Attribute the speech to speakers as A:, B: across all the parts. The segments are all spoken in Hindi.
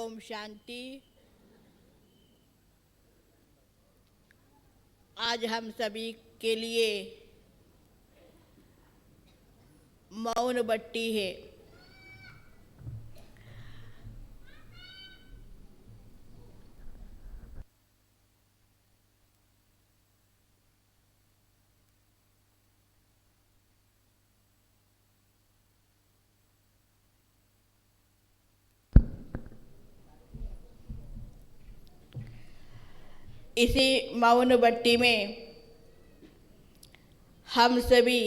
A: ओम शांति। आज हम सभी के लिए मौन बट्टी है। इसी मौन बट्टी में हम सभी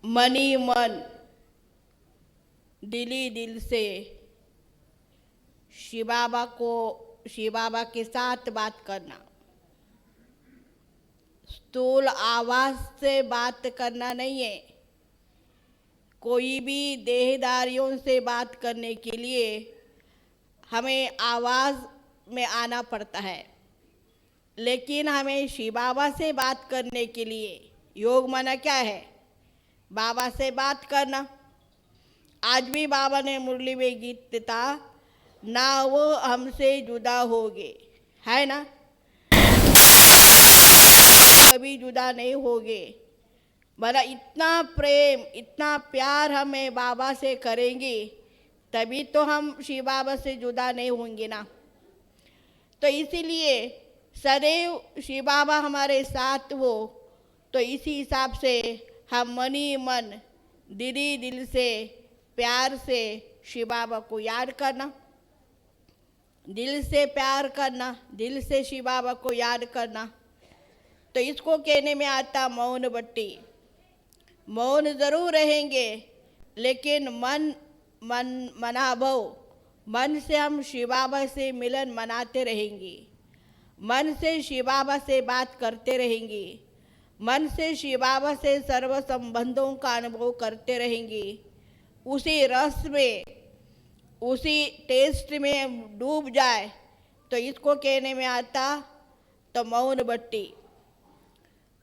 A: मनी मन दिली दिल से शिव बाबा के साथ बात करना, स्थूल आवाज से बात करना नहीं है। कोई भी देहदारियों से बात करने के लिए हमें आवाज में आना पड़ता है, लेकिन हमें शिव बाबा से बात करने के लिए योग माना क्या है? बाबा से बात करना। आज भी बाबा ने मुरली में गीत था, ना वो हमसे जुदा होगे, है ना? कभी जुदा नहीं होगे। बड़ा इतना प्रेम, इतना प्यार हमें बाबा से करेंगे तभी तो हम शिव बाबा से जुदा नहीं होंगे ना। तो इसीलिए सदैव शिव बाबा हमारे साथ हो, तो इसी हिसाब से हम मनी मन दिली दिल से प्यार से शिव बाबा को याद करना, दिल से प्यार करना, दिल से शिव बाबा को याद करना। तो इसको कहने में आता मौन बट्टी। मौन जरूर रहेंगे, लेकिन मनाभव मन से हम शिव बाबा से मिलन मनाते रहेंगे, मन से शिव बाबा से बात करते रहेंगे, मन से शिव बाबा से सर्व संबंधों का अनुभव करते रहेंगे। उसी रस में, उसी टेस्ट में डूब जाए तो इसको कहने में आता तो मौन बट्टी।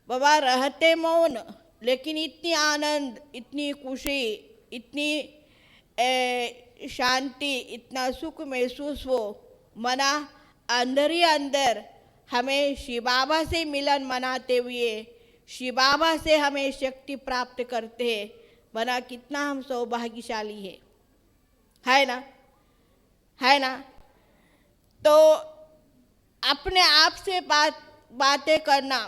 A: बाबा रहते मौन, लेकिन इतनी आनंद, इतनी खुशी, इतनी शांति, इतना सुख महसूस हो मना अंदर ही अंदर हमें शिव बाबा से मिलन मनाते हुए शिव बाबा से हमें शक्ति प्राप्त करते हैं। मना कितना हम सौभाग्यशाली है ना? है ना? तो अपने आप से बातें करना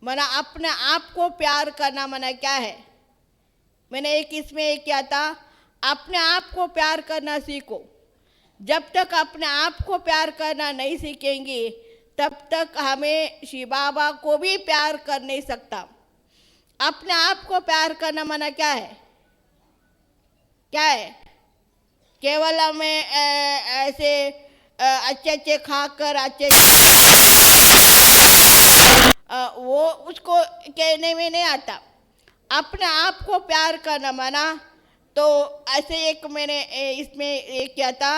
A: मना अपने आप को प्यार करना मना क्या है? मैंने इसमें एक किया था, अपने आप को प्यार करना सीखो। जब तक अपने आप को प्यार करना नहीं सीखेंगे तब तक हमें शिव बाबा को भी प्यार कर नहीं सकता। अपने आप को प्यार करना मना क्या है? क्या है? केवल हमें ऐसे अच्छे खाकर अच्छे वो उसको कहने में नहीं आता। अपने आप को प्यार करना मना तो ऐसे एक मैंने इसमें एक किया था,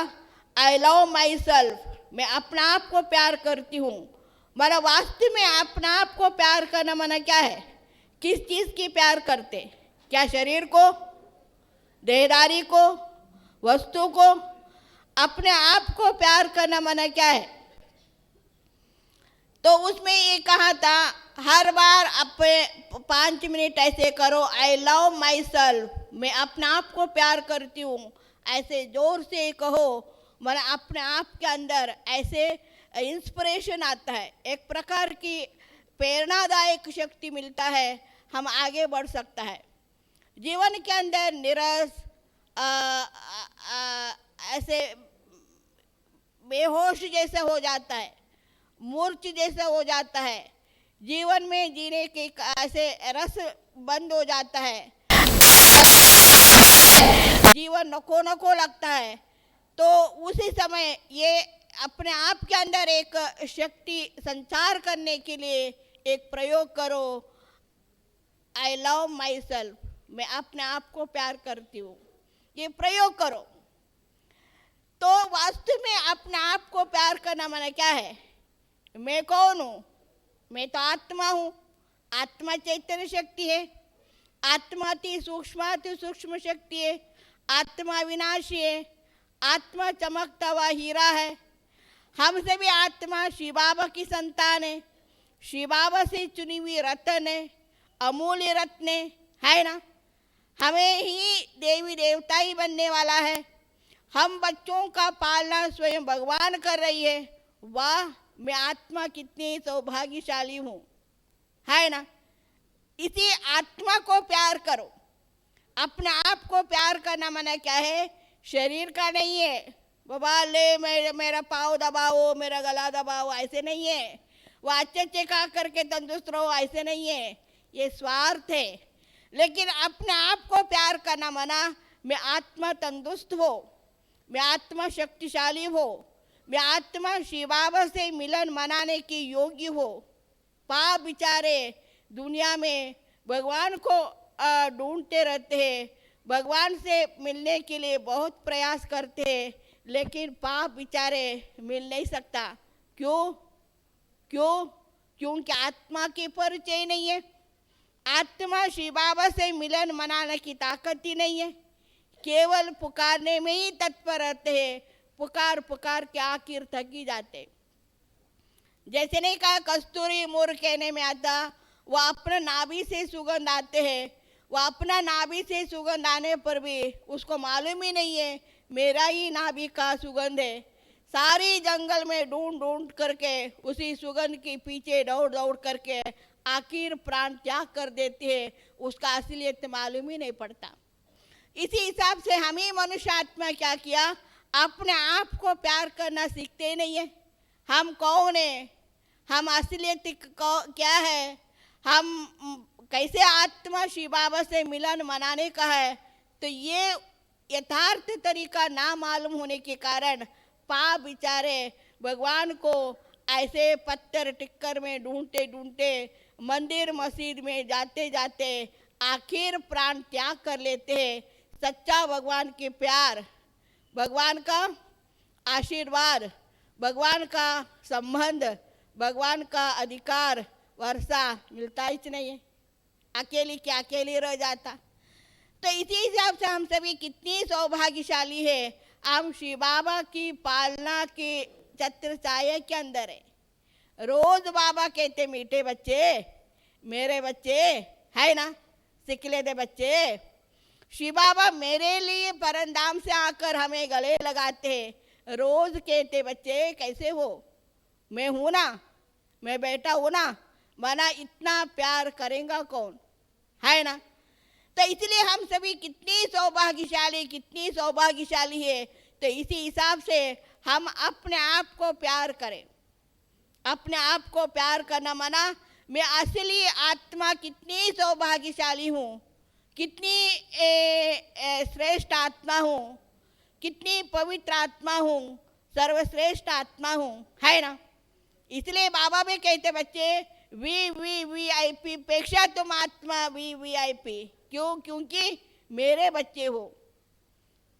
A: आई लव माई सेल्फ, मैं अपने आप को प्यार करती हूँ। मना वास्तव में अपने आप को प्यार करना मना क्या है? किस चीज़ की प्यार करते? क्या शरीर को, देहदारी को, वस्तु को? अपने आप को प्यार करना मना क्या है? तो उसमें ये कहा था, हर बार अपने 5 मिनट ऐसे करो, आई लव माई सेल्फ, मैं अपने आप को प्यार करती हूँ, ऐसे जोर से कहो। मतलब अपने आप के अंदर ऐसे इंस्पिरेशन आता है, एक प्रकार की प्रेरणादायक शक्ति मिलता है, हम आगे बढ़ सकता है। जीवन के अंदर निराश ऐसे बेहोश जैसे हो जाता है, मूर्छ जैसा हो जाता है, जीवन में जीने के ऐसे रस बंद हो जाता है, जीवन नको नको लगता है। तो उसी समय ये अपने आप के अंदर एक शक्ति संचार करने के लिए एक प्रयोग करो, आई लव माई सेल्फ, मैं अपने आप को प्यार करती हूँ, ये प्रयोग करो। तो वास्तव में अपने आप को प्यार करना माने क्या है? मैं कौन हूँ? मैं तो आत्मा हूँ। आत्मा चैतन्य शक्ति है, आत्मा अति सूक्ष्म शक्ति है, आत्मा विनाशी है, आत्मा चमकता हुआ हीरा है। हमसे भी आत्मा शिव बाबा की संतान है, शिव बाबा से चुनी हुई रत्न है, अमूल्य रत्न है ना। हमें ही देवी देवता ही बनने वाला है। हम बच्चों का पालना स्वयं भगवान कर रही है। वाह, मैं आत्मा कितनी सौभाग्यशाली हूँ, है ना। इसी आत्मा को प्यार करो। अपने आप को प्यार करना मना क्या है? शरीर का नहीं है। बाबा ले मेरा पाँव दबाओ, मेरा गला दबाओ, ऐसे नहीं है। वो अच्छे अच्छे खा करके तंदुरुस्त रहो, ऐसे नहीं है। ये स्वार्थ है। लेकिन अपने आप को प्यार करना मना, मैं आत्मा तंदुरुस्त हो, मैं आत्मा शक्तिशाली हो, मैं आत्मा शिव बाबा से मिलन मनाने की योग्य हो। पाप बिचारे दुनिया में भगवान को ढूंढते रहते हैं, भगवान से मिलने के लिए बहुत प्रयास करते हैं, लेकिन पाप बिचारे मिल नहीं सकता। क्यों? क्योंकि आत्मा की परिचय नहीं है। आत्मा शिव बाबा से मिलन मनाने की ताकत ही नहीं है। केवल पुकारने में ही तत्पर रहते हैं। पुकार पुकार के आखिर थकी जाते। जैसे नहीं कहा कस्तूरी मोर कहने में आता, वह अपना नाभि से सुगंध आते हैं। वह अपना नाभि से सुगंध आने पर भी उसको मालूम ही नहीं है मेरा ही नाभि का सुगंध है। सारी जंगल में ढूंढ ढूंढ करके उसी सुगंध के पीछे दौड़ दौड़ करके आखिर प्राण त्याग कर देते हैं। उसका असलियत मालूम ही नहीं पड़ता। इसी हिसाब से हम ही मनुष्य आत्मा क्या किया? अपने आप को प्यार करना सीखते नहीं है। हम कौन है? हम असलियत क्या है? हम कैसे आत्मा शिव बाबा से मिलन मनाने का है? तो ये यथार्थ तरीका ना मालूम होने के कारण पाप बिचारे भगवान को ऐसे पत्थर टिक्कर में ढूंढते ढूंढते, मंदिर मस्जिद में जाते जाते आखिर प्राण त्याग कर लेते हैं। सच्चा भगवान के प्यार, भगवान का आशीर्वाद, भगवान का संबंध, भगवान का अधिकार वर्षा मिलता ही नहीं है। अकेली के अकेली रह जाता। तो इसी हिसाब से हम सभी कितनी सौभाग्यशाली है। हम शिव बाबा की पालना के छत्र छाया के अंदर है। रोज बाबा कहते मीठे बच्चे, मेरे बच्चे, है ना, सिकले दे बच्चे। शिव बाबा मेरे लिए परंधाम से आकर हमें गले लगाते हैं। रोज कहते बच्चे कैसे हो? मैं हूं ना, मैं बेटा हूं ना, मना इतना प्यार करेगा कौन, है ना। तो इसलिए हम सभी कितनी सौभाग्यशाली है। तो इसी हिसाब से हम अपने आप को प्यार करें। अपने आप को प्यार करना मना, मैं असली आत्मा कितनी सौभाग्यशाली हूँ, कितनी श्रेष्ठ आत्मा हूँ, कितनी पवित्र आत्मा हूँ, सर्वश्रेष्ठ आत्मा हूँ, है ना। इसलिए बाबा भी कहते बच्चे वीआईपी पेक्षा तुम आत्मा वीआईपी। क्योंकि मेरे बच्चे हो।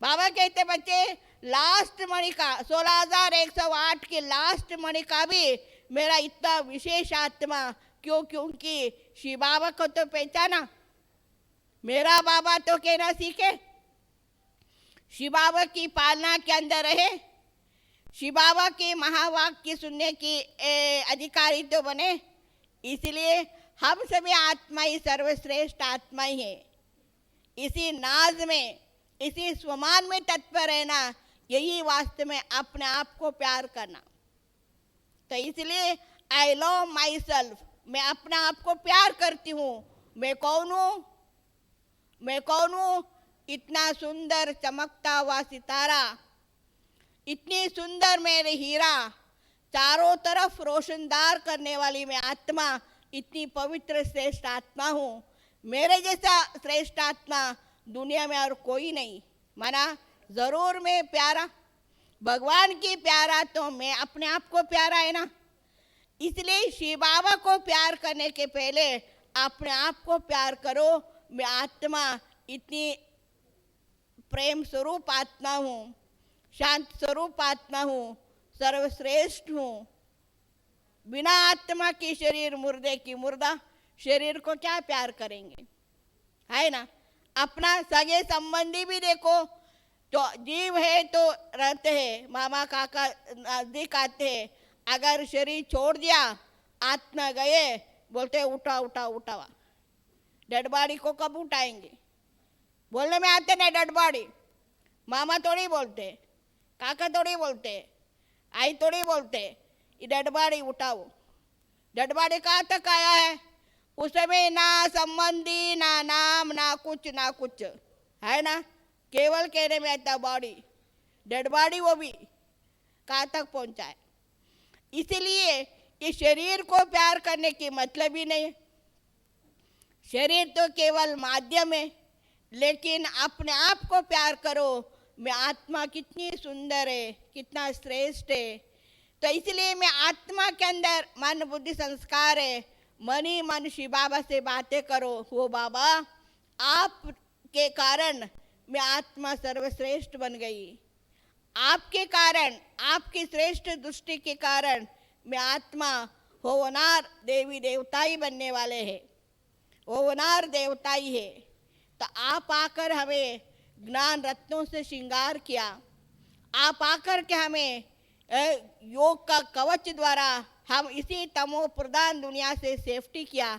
A: बाबा कहते बच्चे लास्ट मणि का 16,108 के लास्ट मणि का भी मेरा इतना विशेष आत्मा। क्योंकि शिव बाबा को तो पहचाना, मेरा बाबा तो कहना सीखे, शिव बाबा की पालना के अंदर रहे, शिव बाबा के महावाक्य सुनने की अधिकारी तो बने। इसलिए हम सभी आत्मा ही सर्वश्रेष्ठ आत्मा ही है। इसी नाज में, इसी स्वमान में तत्पर रहना, यही वास्तव में अपने आप को प्यार करना। तो इसलिए आई लव माई सेल्फ, मैं अपने आप को प्यार करती हूँ। मैं कौन हूँ? इतना सुंदर चमकता हुआ सितारा, इतनी सुंदर मेरे हीरा, चारों तरफ रोशनदार करने वाली मैं आत्मा, इतनी पवित्र श्रेष्ठ आत्मा हूँ। मेरे जैसा श्रेष्ठ आत्मा दुनिया में और कोई नहीं। माना जरूर मैं प्यारा, भगवान की प्यारा, तो मैं अपने आप को प्यारा है ना। इसलिए शिव बाबा को प्यार करने के पहले अपने आप को प्यार करो। मैं आत्मा इतनी प्रेम स्वरूप आत्मा हूँ, शांत स्वरूप आत्मा हूँ, सर्वश्रेष्ठ हूँ। बिना आत्मा की शरीर मुर्दे की मुर्दा, शरीर को क्या प्यार करेंगे, है ना। अपना सगे संबंधी भी देखो तो जीव है तो रहते हैं, मामा काका नजदीक आते हैं। अगर शरीर छोड़ दिया, आत्मा गए, बोलते उठा उठा उठावा। डेड बॉडी को कब उठाएंगे? बोलने में आते नहीं डेड बॉडी। मामा थोड़ी बोलते, काका थोड़ी बोलते, आई थोड़ी बोलते ये डेड बॉडी उठाओ। डेड बॉडी कहाँ तक आया है? उसमें ना संबंधी, ना नाम, ना कुछ है ना, केवल कहने में आता बॉडी। डेड बॉडी वो भी कहाँ तक पहुंचा है? इसलिए ये शरीर को प्यार करने की मतलब ही नहीं। शरीर तो केवल माध्यम है, लेकिन अपने आप को प्यार करो। मैं आत्मा कितनी सुंदर है, कितना श्रेष्ठ है। तो इसलिए मैं आत्मा के अंदर मन बुद्धि संस्कार है। मन ही मन शिव बाबा से बातें करो। हो बाबा, आपके कारण मैं आत्मा सर्वश्रेष्ठ बन गई। आपके कारण, आपकी श्रेष्ठ दृष्टि के कारण मैं आत्मा होवनार देवी देवता ही बनने वाले हैं, होवनार देवता ही है। तो आप आकर हमें ज्ञान रत्नों से श्रृंगार किया। आप आकर के हमें योग का कवच द्वारा हम इसी तमो प्रधान दुनिया से सेफ्टी किया।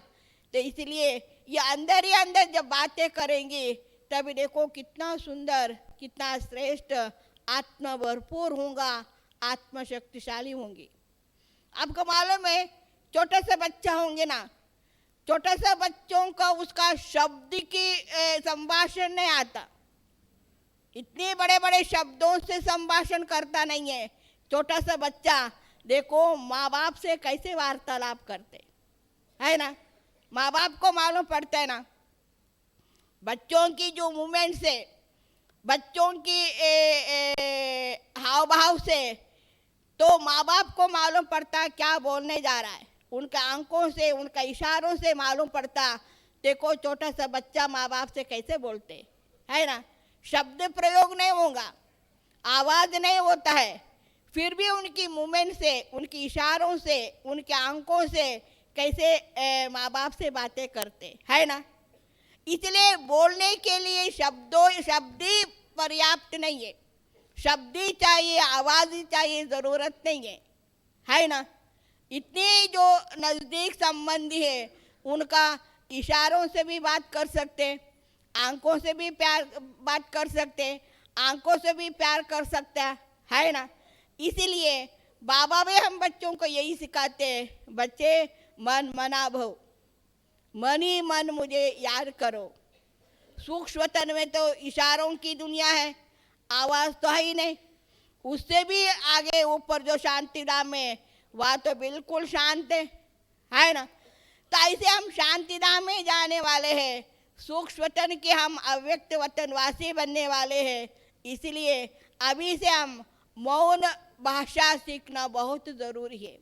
A: तो इसलिए ये अंदर ही अंदर जब बातें करेंगी, तभी देखो कितना सुंदर, कितना श्रेष्ठ, आत्मा भरपूर होगा, आत्मा शक्तिशाली होंगी। आपको मालूम है, छोटे से बच्चा होंगे ना, छोटे से बच्चों का उसका शब्द की संभाषण नहीं आता। इतने बड़े बड़े शब्दों से संभाषण करता नहीं है। छोटा सा बच्चा देखो माँ बाप से कैसे वार्तालाप करते है ना। माँ बाप को मालूम पड़ता है ना, बच्चों की जो मूवमेंट से, बच्चों की हाव भाव से, तो माँ बाप को मालूम पड़ता क्या बोलने जा रहा है। उनका आंखों से, उनका इशारों से मालूम पड़ता। देखो छोटा सा बच्चा माँ बाप से कैसे बोलते है ना। शब्द प्रयोग नहीं होगा, आवाज नहीं होता है, फिर भी उनकी मूवमेंट से, उनकी इशारों से, उनके आंखों से कैसे माँ बाप से बातें करते है ना। इसलिए बोलने के लिए शब्द ही पर्याप्त नहीं है। शब्द ही चाहिए, आवाज ही चाहिए, जरूरत नहीं है ना। इतने जो नजदीक संबंधी है, उनका इशारों से भी बात कर सकते, आंखों से भी प्यार बात कर सकते, आंखों से भी प्यार कर सकता है ना। इसीलिए बाबा भी हम बच्चों को यही सिखाते हैं, बच्चे मन मना भव, मन ही मन मुझे याद करो। सूक्ष्म तन में तो इशारों की दुनिया है, आवाज तो है ही नहीं। उससे भी आगे ऊपर जो शांति धाम है, वह तो बिल्कुल शांत है ना। तो ऐसे हम शांति धाम में जाने वाले हैं। सूक्ष्म वतन के हम अव्यक्त वतनवासी बनने वाले हैं। इसलिए अभी से हम मौन भाषा सीखना बहुत जरूरी है।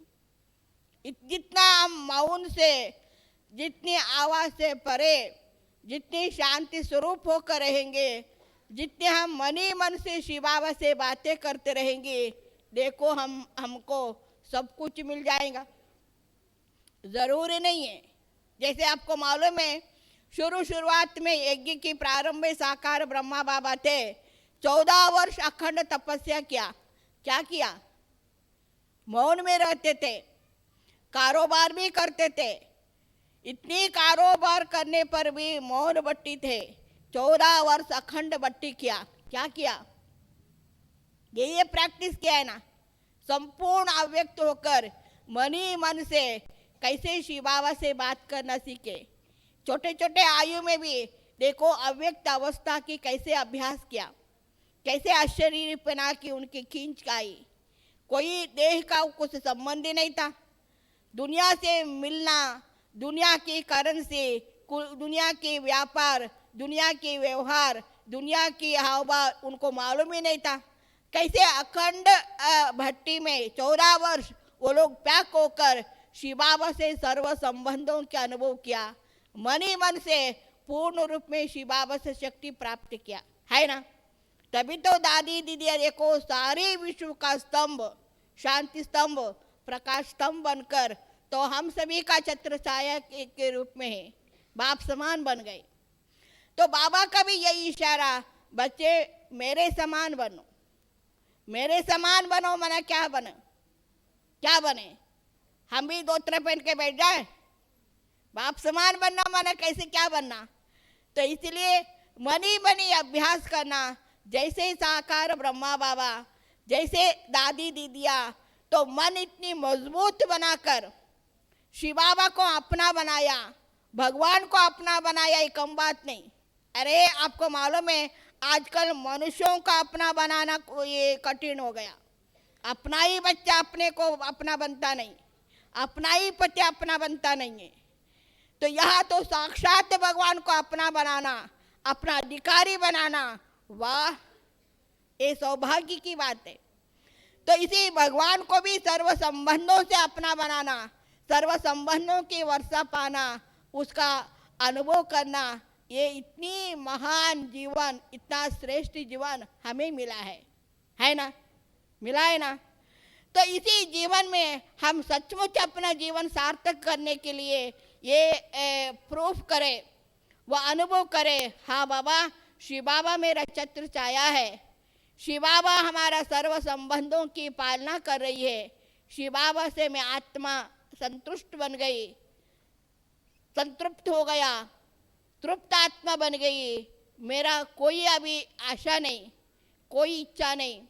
A: जितना हम मौन से, जितनी आवाज से परे, जितनी शांति स्वरूप होकर रहेंगे, जितने हम मन ही मन से शिव बाबा से बातें करते रहेंगे, देखो हमको सब कुछ मिल जाएगा। जरूरी नहीं है, जैसे आपको मालूम है, शुरुआत में यज्ञ की प्रारंभ में साकार ब्रह्मा बाबा थे। 14 वर्ष अखंड तपस्या किया। क्या किया? मौन में रहते थे, कारोबार भी करते थे। इतनी कारोबार करने पर भी मौन बट्टी थे। 14 वर्ष अखंड बट्टी किया। क्या किया? ये प्रैक्टिस किया है ना। संपूर्ण अव्यक्त होकर मन ही मन से कैसे शिव बाबा से बात करना सीखे। छोटे छोटे आयु में भी देखो अव्यक्त अवस्था की कैसे अभ्यास किया, कैसे आश्चर्यपना की उनकी खींच आई। कोई देह का कुछ संबंध ही नहीं था। दुनिया से मिलना, दुनिया की करेंसी, दुनिया के व्यापार, दुनिया के व्यवहार, दुनिया की हावभाव उनको मालूम ही नहीं था। कैसे अखंड भट्टी में 14 वर्ष वो लोग पैक होकर शिव बाबा से सर्व संबंधों के अनुभव किया। मन ही मन से पूर्ण रूप में शिव बाबा से शक्ति प्राप्त किया है ना। तभी तो दादी दीदी देखो सारे विश्व का स्तंभ, शांति स्तंभ, प्रकाश स्तंभ बनकर तो हम सभी का छत्र छाया के रूप में है, बाप समान बन गए। तो बाबा का भी यही इशारा, बच्चे मेरे समान बनो, मेरे समान बनो मना क्या बने, क्या बने? हम भी धोत्र पहन के बैठ जाए? बाप समान बनना माना कैसे, क्या बनना? तो इसलिए मनी मनी अभ्यास करना, जैसे साकार ब्रह्मा बाबा, जैसे दादी दीदिया, तो मन इतनी मजबूत बनाकर शिव बाबा को अपना बनाया, भगवान को अपना बनाया, ये कम बात नहीं। अरे आपको मालूम है आजकल मनुष्यों का अपना बनाना ये कठिन हो गया। अपना ही बच्चा अपने को अपना बनता नहीं, अपना ही पति अपना बनता नहीं है। तो यह तो साक्षात भगवान को अपना बनाना, अपना अधिकारी बनाना, वाह, ये सौभाग्य की बात है। तो इसी भगवान को भी सर्व संबंधों से अपना बनाना, सर्व संबंधों की वर्षा पाना, उसका अनुभव करना, ये इतनी महान जीवन, इतना श्रेष्ठ जीवन हमें मिला है ना? मिला है ना? तो इसी जीवन में हम सचमुच अपना जीवन सार्थक करने के लिए ये प्रूफ करें, वह अनुभव करें, हाँ बाबा शिव बाबा मेरा छत्र छाया है, शिव बाबा हमारा सर्व संबंधों की पालना कर रही है, शिव बाबा से मैं आत्मा संतुष्ट बन गई, संतृप्त हो गया, तृप्त आत्मा बन गई, मेरा कोई अभी आशा नहीं, कोई इच्छा नहीं।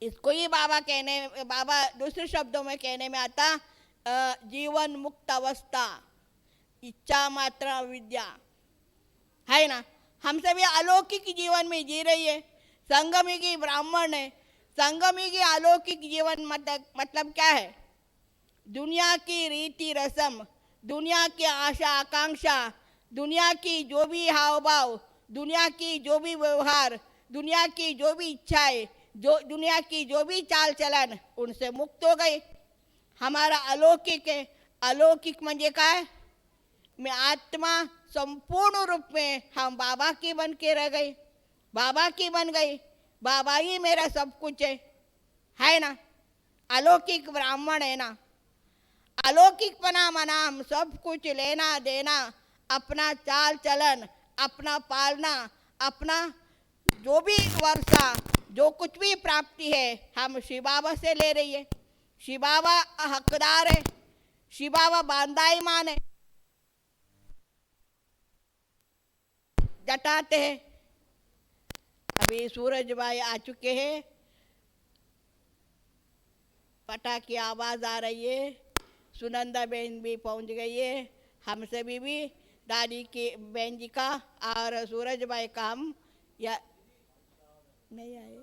A: इसको ही बाबा दूसरे शब्दों में कहने में आता जीवन मुक्त अवस्था, इच्छा मात्र विद्या, है ना? हम सभी अलौकिक जीवन में जी रही है। संगमी की ब्राह्मण है, संगमी की अलौकिक जीवन मतलब क्या है? दुनिया की रीति रस्म, दुनिया की आशा आकांक्षा, दुनिया की जो भी हाव भाव, दुनिया की जो भी व्यवहार, दुनिया की जो भी इच्छाएं, जो दुनिया की जो भी चाल चलन, उनसे मुक्त हो गए। हमारा अलौकिक है। अलौकिक म्हणजे काय? मैं आत्मा संपूर्ण रूप में हम बाबा की बन के रह गई, बाबा की बन गई, बाबा ही मेरा सब कुछ है ना? अलौकिक ब्राह्मण है ना? अलौकिकपना मना हम सब कुछ लेना देना, अपना चाल चलन, अपना पालना, अपना जो भी वर्षा, जो कुछ भी प्राप्ति है हम शिव बाबा से ले रही है। शिव बाबा हकदार है, शिव बाबा बांधाईमान है, जटाते हैं। अभी सूरज भाई आ चुके हैं, पटा की आवाज आ रही है, सुनंदा बहन भी पहुंच गई है, हम सभी भी दादी की बहन जी का और सूरज भाई का हम या नहीं आए।